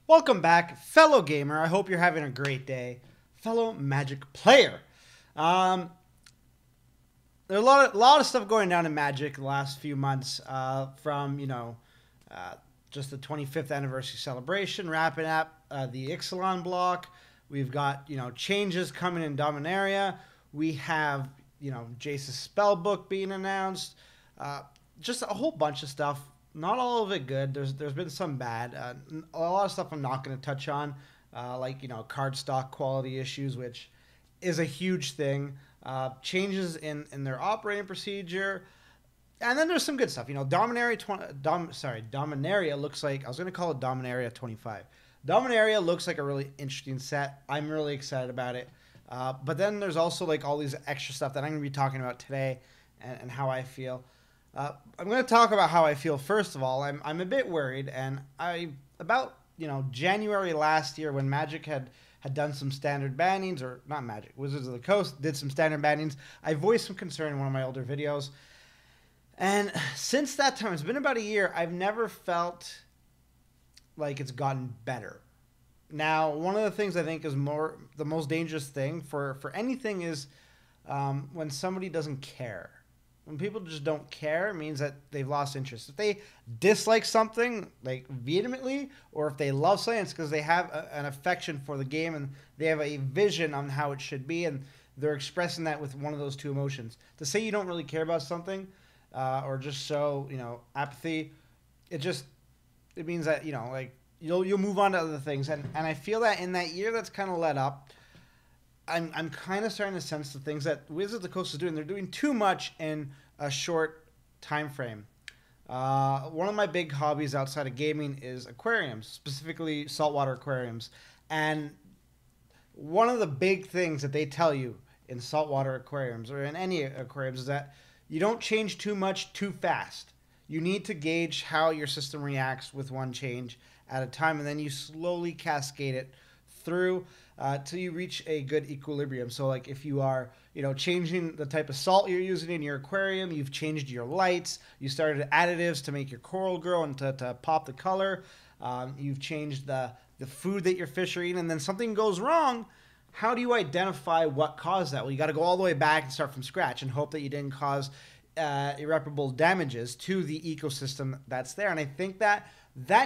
Welcome back, fellow gamer. I hope you're having a great day. Fellow Magic player. There's a lot of stuff going down in Magic the last few months from, just the 25th anniversary celebration, wrapping up the Ixalan block. We've got, changes coming in Dominaria. We have, Jace's spellbook being announced. Just a whole bunch of stuff. Not all of it good. There's been some bad. A lot of stuff I'm not going to touch on, like card stock quality issues, which is a huge thing. Changes in their operating procedure, and then there's some good stuff. Dominaria looks like, I was going to call it Dominaria 25. Dominaria looks like a really interesting set. I'm really excited about it. But then there's also like all these extra stuff that I'm going to be talking about today, and how I feel. I'm going to talk about how I feel first of all. I'm a bit worried, and January last year when Magic had done some standard bannings, or not Magic, Wizards of the Coast did some standard bannings. I voiced some concern in one of my older videos, and since that time, it's been about a year, I've never felt like it's gotten better. Now, one of the things I think is the most dangerous thing for anything is when somebody doesn't care. When people just don't care, it means that they've lost interest. If they dislike something like vehemently, or if they love something, it's because they have an affection for the game and they have a vision on how it should be, and they're expressing that with one of those two emotions. To say you don't really care about something, or just show apathy, it means that you'll move on to other things, and I feel that in that year that's kind of let up. I'm kind of starting to sense the things that Wizards of the Coast is doing. They're doing too much in a short time frame. One of my big hobbies outside of gaming is aquariums, specifically saltwater aquariums. And one of the big things that they tell you in saltwater aquariums, or in any aquariums, is that you don't change too much too fast. You need to gauge how your system reacts with one change at a time, and then you slowly cascade it through till you reach a good equilibrium. So like if you are changing the type of salt you're using in your aquarium, you've changed your lights, you started additives to make your coral grow and to pop the color, you've changed the food that your fish are eating, and then something goes wrong, how do you identify what caused that? Well, you got to go all the way back and start from scratch and hope that you didn't cause irreparable damages to the ecosystem that's there. And I think that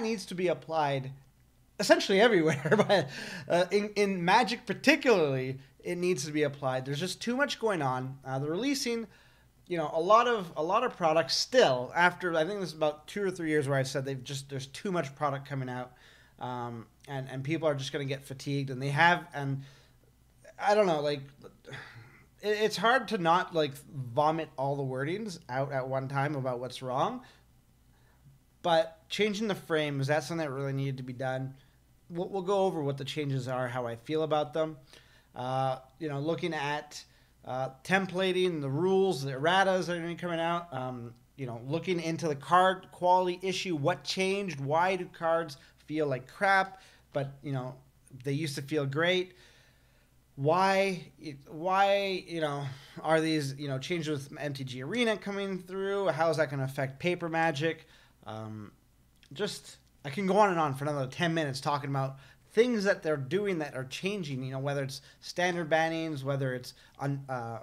needs to be applied essentially everywhere, but in Magic particularly, it needs to be applied. There's just too much going on. They're releasing, a lot of products still. After I think this is about 2 or 3 years where I said there's too much product coming out, and people are just going to get fatigued, and I don't know, it's hard to not vomit all the wordings out at one time about what's wrong. But changing the frame, is that something that really needed to be done? We'll go over what the changes are, how I feel about them. Looking at templating, the rules, the erratas that are going to be coming out. Looking into the card quality issue. What changed? Why do cards feel like crap, but they used to feel great? Why are these changes with MTG Arena coming through? How is that going to affect paper Magic? I can go on and on for another 10 minutes talking about things that they're doing that are changing, whether it's standard bannings, whether it's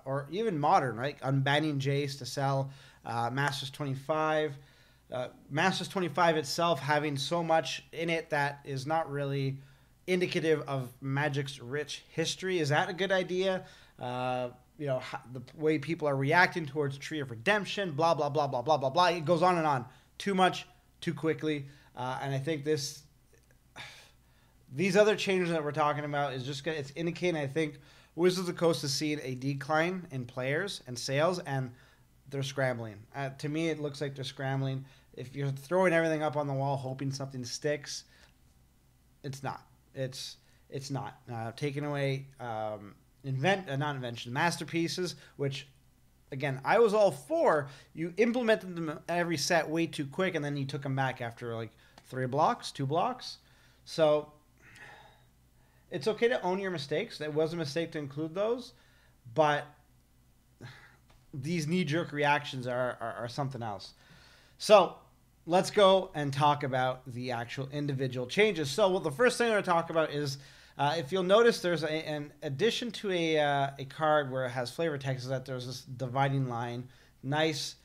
or even modern, right? Unbanning Jace to sell Masters 25. Masters 25 itself having so much in it that is not really indicative of Magic's rich history. Is that a good idea? The way people are reacting towards Tree of Redemption, blah, blah, blah, blah, blah, blah, blah. It goes on and on. Too much, too quickly. And I think these other changes that we're talking about it's indicating, I think, Wizards of the Coast is seeing a decline in players and sales, and they're scrambling. To me, it looks like they're scrambling. If you're throwing everything up on the wall hoping something sticks, it's not. It's not. Taking away masterpieces, which, again, I was all for. You implemented them every set way too quick, and then you took them back after 2 blocks. So it's okay to own your mistakes. It was a mistake to include those, but these knee-jerk reactions are something else. So let's go and talk about the actual individual changes. So, well, the first thing I'm going to talk about is, if you'll notice, there's an addition to a card where it has flavor text, is that there's this dividing line. Nice,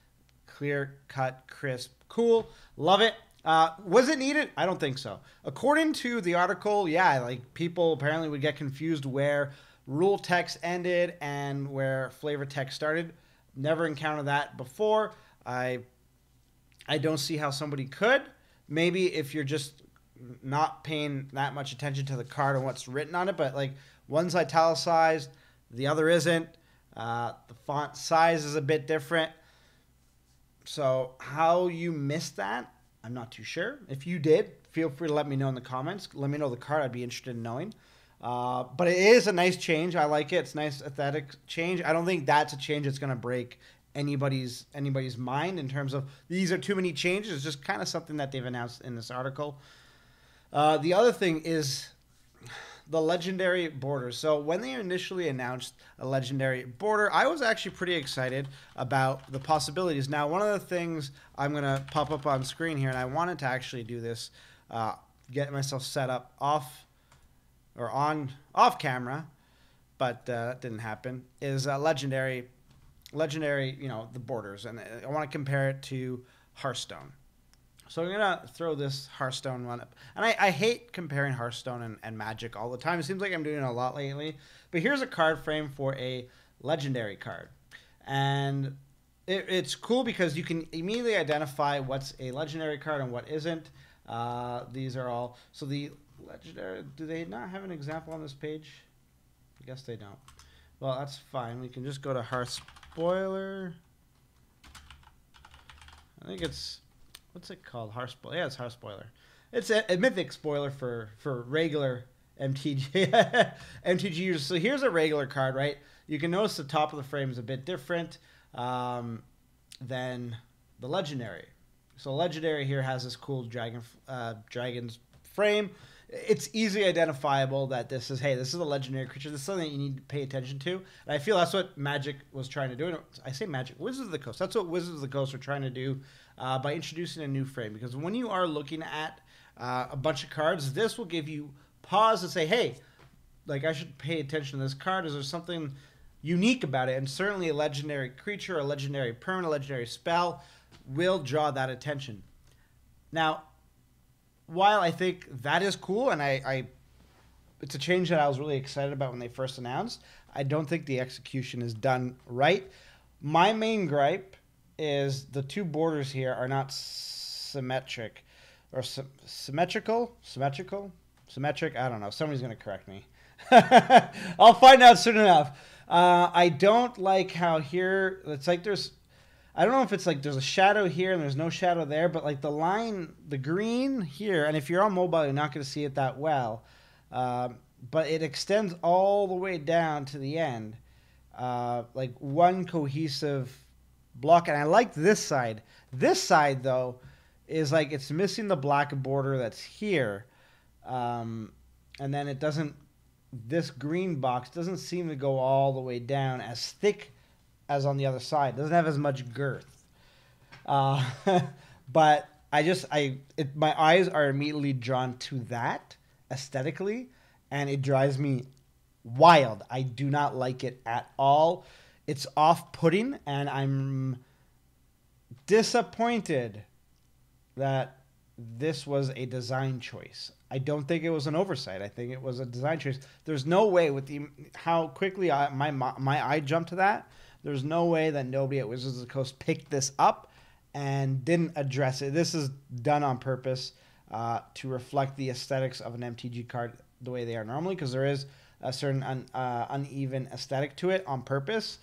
clear cut, crisp, cool. Love it. Was it needed? I don't think so. According to the article, yeah, like people apparently would get confused where rule text ended and where flavor text started. Never encountered that before. I don't see how somebody could. Maybe if you're just not paying that much attention to the card and what's written on it, but like one's italicized, the other isn't. The font size is a bit different. So how you missed that, I'm not too sure. If you did, feel free to let me know in the comments. Let me know the card. I'd be interested in knowing. But it is a nice change. I like it. It's a nice aesthetic change. I don't think that's a change that's going to break anybody's mind in terms of these are too many changes. It's just kind of something that they've announced in this article. The other thing is the legendary border. So when they initially announced a legendary border, I was actually pretty excited about the possibilities. Now, one of the things I'm going to pop up on screen here, and I wanted to actually do this, get myself set up off camera, but that didn't happen, is legendary, you know, the borders. And I want to compare it to Hearthstone. So I'm going to throw this Hearthstone one up. And I hate comparing Hearthstone and Magic all the time. It seems like I'm doing it a lot lately. But here's a card frame for a legendary card. And it's cool because you can immediately identify what's a legendary card and what isn't. These are all... So the legendary... Do they not have an example on this page? I guess they don't. Well, that's fine. We can just go to Hearth Spoiler. I think it's... What's it called? Hearth Spoiler. Yeah, it's Hearth Spoiler. It's a mythic spoiler for regular MTG MTG users. So here's a regular card, right? You can notice the top of the frame is a bit different than the legendary. So legendary here has this cool dragon's frame. It's easily identifiable that this is a legendary creature. This is something that you need to pay attention to. And I feel that's what Magic was trying to do. I say Magic, Wizards of the Coast. That's what Wizards of the Coast are trying to do by introducing a new frame. Because when you are looking at a bunch of cards, this will give you pause and say, hey, like I should pay attention to this card. Is there something unique about it? And certainly a legendary creature, a legendary permanent, a legendary spell will draw that attention. Now, while I think that is cool, and it's a change that I was really excited about when they first announced, I don't think the execution is done right. My main gripe is the two borders here are not symmetric. Or symmetric? I don't know. Somebody's going to correct me. I'll find out soon enough. I don't like how here, it's like there's... I don't know if it's like there's a shadow here and there's no shadow there, but like the line, the green here, and if you're on mobile, you're not going to see it that well, but it extends all the way down to the end, like one cohesive block. And I like this side. This side, though, is like it's missing the black border that's here, and then it doesn't, this green box doesn't seem to go all the way down as thick as on the other side. It doesn't have as much girth. But my eyes are immediately drawn to that aesthetically, and it drives me wild. I do not like it at all. It's off-putting, and I'm disappointed that this was a design choice. I don't think it was an oversight. I think it was a design choice. There's no way with how quickly my eye jumped to that. There's no way that nobody at Wizards of the Coast picked this up and didn't address it. This is done on purpose to reflect the aesthetics of an MTG card the way they are normally, because there is a certain uneven aesthetic to it on purpose.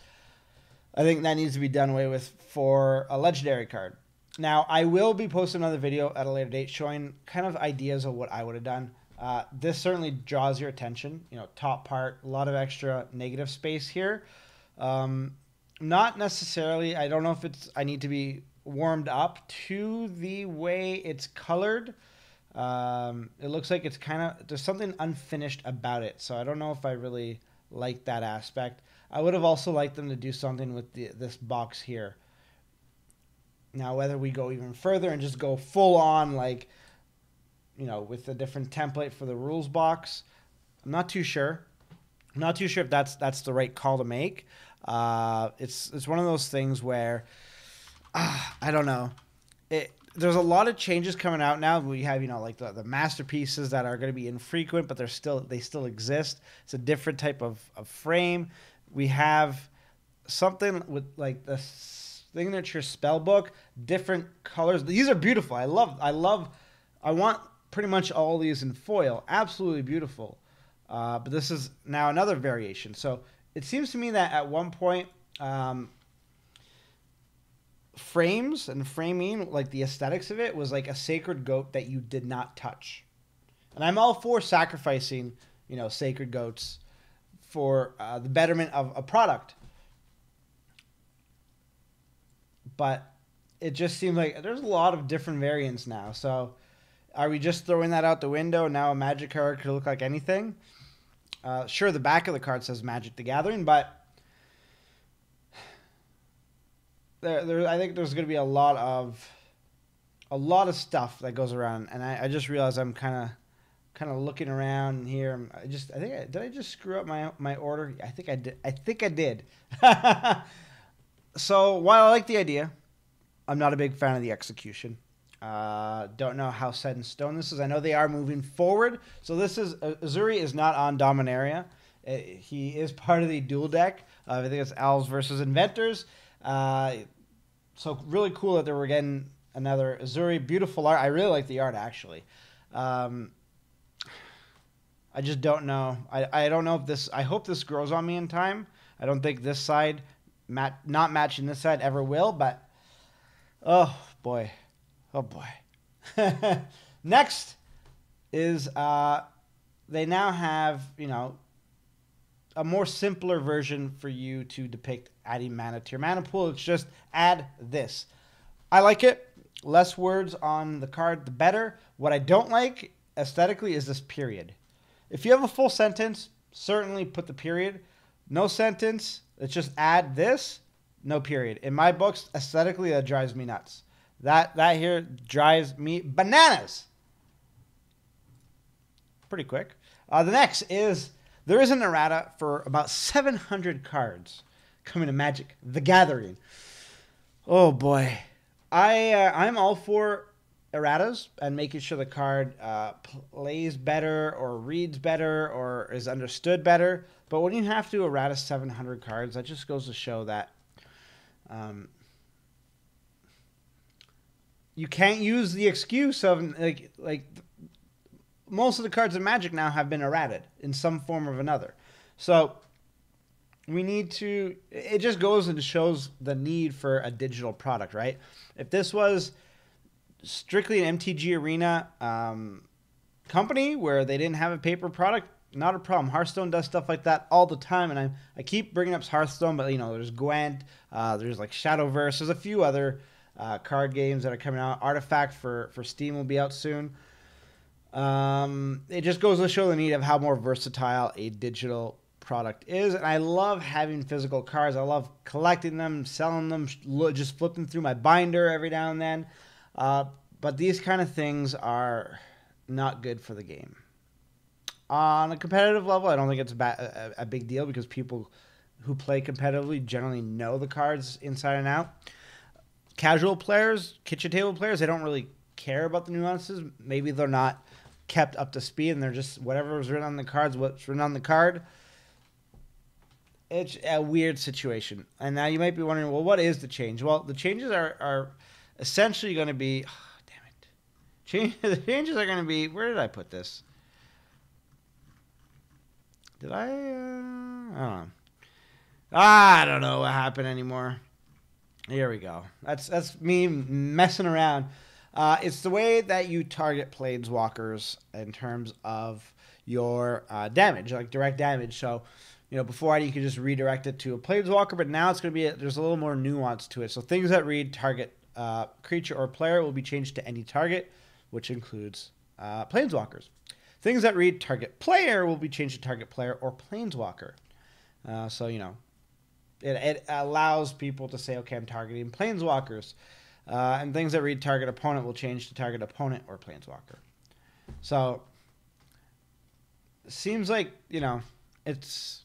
I think that needs to be done away with for a legendary card. Now, I will be posting another video at a later date showing kind of ideas of what I would have done. This certainly draws your attention. You know, top part, a lot of extra negative space here. Not necessarily, I don't know if I need to be warmed up to the way it's colored. It looks like it's there's something unfinished about it. So I don't know if I really like that aspect. I would have also liked them to do something with this box here. Now, whether we go even further and just go full on, like, you know, with a different template for the rules box, I'm not too sure. I'm not too sure if that's the right call to make. It's one of those things where I don't know. There's a lot of changes coming out now. We have, you know, like the masterpieces that are going to be infrequent, but they still exist. It's a different type of frame. We have something with like the signature spell book, different colors. These are beautiful. I want pretty much all these in foil. Absolutely beautiful. But this is now another variation. So it seems to me that at one point, frames and framing, like the aesthetics of it, was like a sacred goat that you did not touch. And I'm all for sacrificing, you know, sacred goats for the betterment of a product. But it just seems like there's a lot of different variants now. So are we just throwing that out the window? Now a Magic card could look like anything. Sure, the back of the card says Magic the Gathering, but I think there's going to be a lot of stuff that goes around, and I just realized I'm kind of looking around here. Did I just screw up my order? I think I did. So while I like the idea, I'm not a big fan of the execution. Don't know how set in stone this is. I know they are moving forward. So this is Uzuri is not on Dominaria. He is part of the dual deck. I think it's Elves versus Inventors. So really cool that they were getting another Uzuri. Beautiful art. I really like the art, actually. I just don't know. I don't know if this... I hope this grows on me in time. I don't think this side, not matching this side, ever will, but... Oh, boy. Oh, boy. Next is they now have, you know, a more simpler version for you to depict adding mana to your mana pool. It's just add this. I like it. Less words on the card, the better. What I don't like aesthetically is this period. If you have a full sentence, certainly put the period. No sentence, it's just add this, no period. In my books, aesthetically, that drives me nuts. That here drives me bananas. Pretty quick. The next is... There is an errata for about 700 cards coming to Magic the Gathering. Oh, boy. I'm all for erratas and making sure the card plays better or reads better or is understood better. But when you have to errata 700 cards, that just goes to show that you can't use the excuse of like most of the cards in Magic now have been errated in some form or another. So we need to... It just goes and shows the need for a digital product, right? If this was strictly an MTG Arena company where they didn't have a paper product, not a problem. Hearthstone does stuff like that all the time, and I keep bringing up Hearthstone, but, you know, there's Gwent, there's like Shadowverse, there's a few other card games that are coming out. Artifact for Steam will be out soon. It just goes to show the need of how more versatile a digital product is. And I love having physical cards. I love collecting them, selling them, just flipping through my binder every now and then. But these kind of things are not good for the game. On a competitive level, I don't think it's a big deal because people who play competitively generally know the cards inside and out. Casual players, kitchen table players, they don't really care about the nuances. Maybe they're not kept up to speed and they're just whatever was written on the cards, what's written on the card. It's a weird situation. And now you might be wondering, well, what is the change? Well, the changes are essentially going to be... Oh, damn it. The changes are going to be... Where did I put this? Did I don't know. I don't know what happened anymore. Here we go. That's me messing around. It's the way that you target Planeswalkers in terms of your damage, like direct damage. So, you know, before you could just redirect it to a Planeswalker, but now it's going to be, there's a little more nuance to it. So things that read target creature or player will be changed to any target, which includes Planeswalkers. Things that read target player will be changed to target player or Planeswalker. So, you know, it allows people to say, okay, I'm targeting Planeswalkers. and things that read target opponent will change to target opponent or planeswalker. So, seems like, it's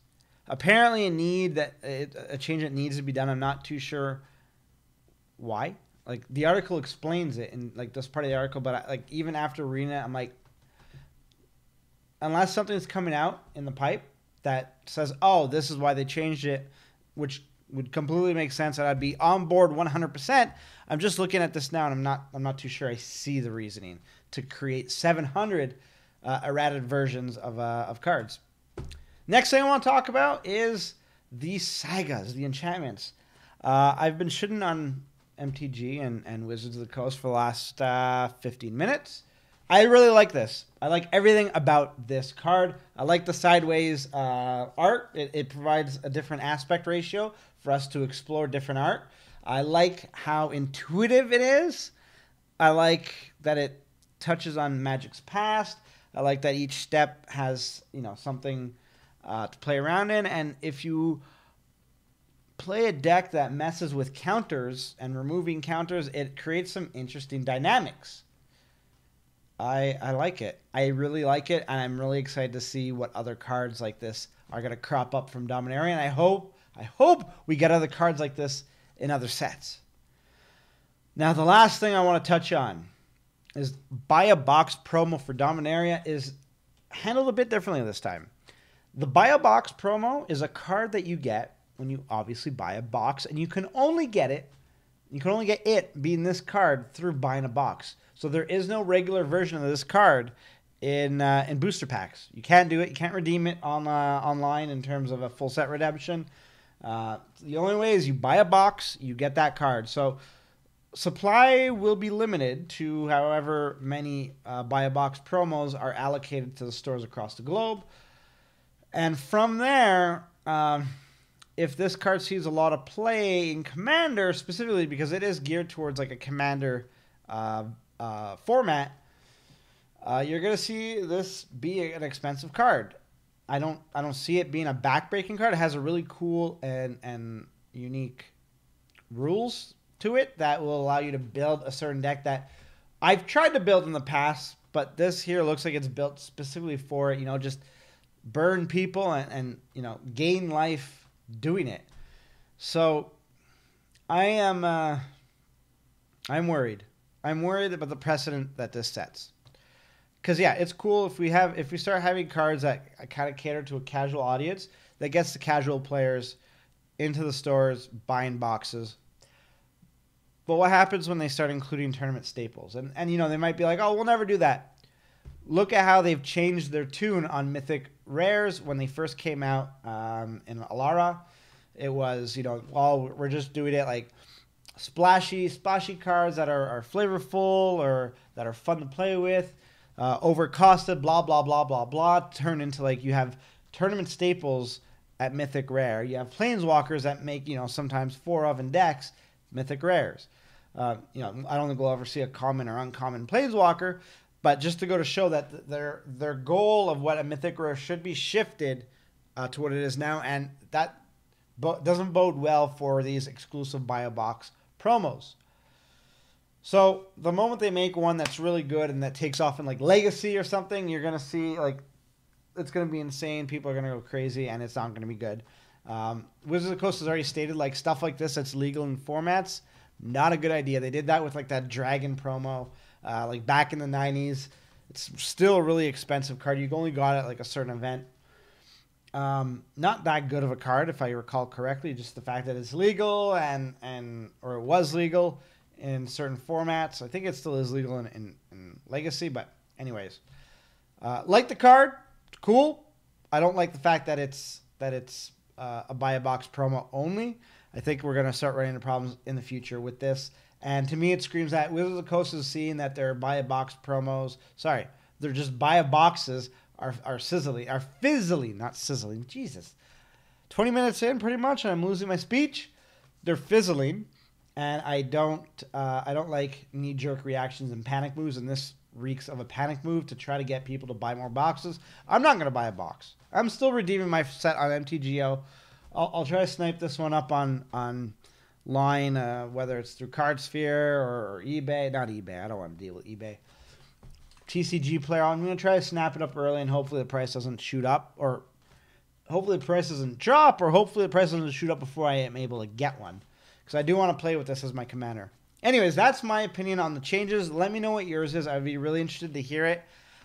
apparently a change that needs to be done. I'm not too sure why. Like, the article explains it in, like, this part of the article, but, even after reading it, I'm like, unless something's coming out in the pipe that says, oh, this is why they changed it, which would completely make sense, and I'd be on board 100%. I'm just looking at this now, and I'm not too sure I see the reasoning to create 700 errated versions of cards. Next thing I want to talk about is the sagas, the enchantments. I've been shitting on MTG and Wizards of the Coast for the last 15 minutes. I really like this. I like everything about this card. I like the sideways art. It provides a different aspect ratio for us to explore different art. I like how intuitive it is. I like that it touches on Magic's past. I like that each step has, something to play around in. And if you play a deck that messes with counters and removing counters, it creates some interesting dynamics. I like it. I really like it, and I'm really excited to see what other cards like this are going to crop up from Dominaria, and I hope we get other cards like this in other sets. Now, the last thing I want to touch on is buy a box promo for Dominaria is handled a bit differently this time. The buy a box promo is a card that you get when you obviously buy a box, and you can only get it. You can only get it being this card through buying a box. So there is no regular version of this card in booster packs. You can't do it. You can't redeem it online in terms of a full set redemption. The only way is you buy a box, you get that card. So supply will be limited to however many buy a box promos are allocated to the stores across the globe. And from there, if this card sees a lot of play in Commander, specifically because it is geared towards like a Commander format, you're gonna see this be an expensive card. I don't see it being a backbreaking card. It has a really cool and unique rules to it that will allow you to build a certain deck that I've tried to build in the past, but this here looks like it's built specifically for it. Just burn people and gain life doing it. So I'm worried. I'm worried about the precedent that this sets. Because, yeah, it's cool if we start having cards that kind of cater to a casual audience that gets the casual players into the stores buying boxes. But what happens when they start including tournament staples? And they might be like, oh, we'll never do that. Look at how they've changed their tune on Mythic Rares when they first came out in Alara. It was, we're just doing it like splashy cards that are flavorful or that are fun to play with. Overcosted, blah, blah, blah, blah, blah, turn into like you have tournament staples at Mythic Rare. You have Planeswalkers that make, sometimes 4 of in decks, Mythic Rares. I don't think we'll ever see a common or uncommon Planeswalker, but just to go to show that their goal of what a Mythic Rare should be shifted to what it is now, and that doesn't bode well for these exclusive buy a box promos. So the moment they make one that's really good and that takes off in like Legacy or something, you're gonna see like it's gonna be insane. People are gonna go crazy, and it's not gonna be good. Wizards of the Coast has already stated like stuff like this that's legal in formats, not a good idea. They did that with like that Dragon promo, like back in the 90s. It's still a really expensive card. You only got it at like a certain event. Not that good of a card, if I recall correctly. Just the fact that it's legal or it was legal in certain formats. I think it still is legal in Legacy, but anyways, like the card, cool. I don't like the fact that it's a buy a box promo only. I think we're gonna start running into problems in the future with this. And to me, it screams that Wizards of the Coast is seeing that their buy a box promos. Sorry, they're just buy a boxes are fizzling, not sizzling. Jesus, 20 minutes in, pretty much, and I'm losing my speech. They're fizzling. And I don't like knee-jerk reactions and panic moves, and this reeks of a panic move to try to get people to buy more boxes. I'm not going to buy a box. I'm still redeeming my set on MTGO. I'll try to snipe this one up on line, whether it's through CardSphere or eBay. Not eBay. I don't want to deal with eBay. TCG player. I'm going to try to snap it up early, and hopefully the price doesn't shoot up, or hopefully the price doesn't drop, or hopefully the price doesn't shoot up before I am able to get one. Because I do want to play with this as my commander. Anyways, that's my opinion on the changes. Let me know what yours is. I'd be really interested to hear it.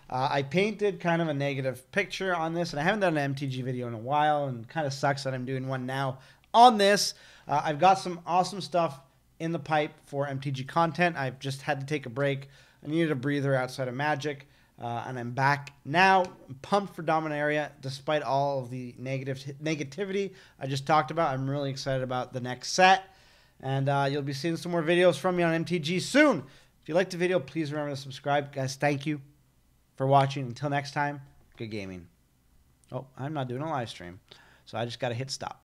I painted kind of a negative picture on this, and I haven't done an MTG video in a while, and it kind of sucks that I'm doing one now on this. I've got some awesome stuff in the pipe for MTG content. I've just had to take a break. I needed a breather outside of Magic, and I'm back now. I'm pumped for Dominaria, despite all of the negativity I just talked about. I'm really excited about the next set, and you'll be seeing some more videos from me on MTG soon. If you liked the video, please remember to subscribe. Guys, thank you for watching. Until next time, good gaming. Oh, I'm not doing a live stream, so I just got to hit stop.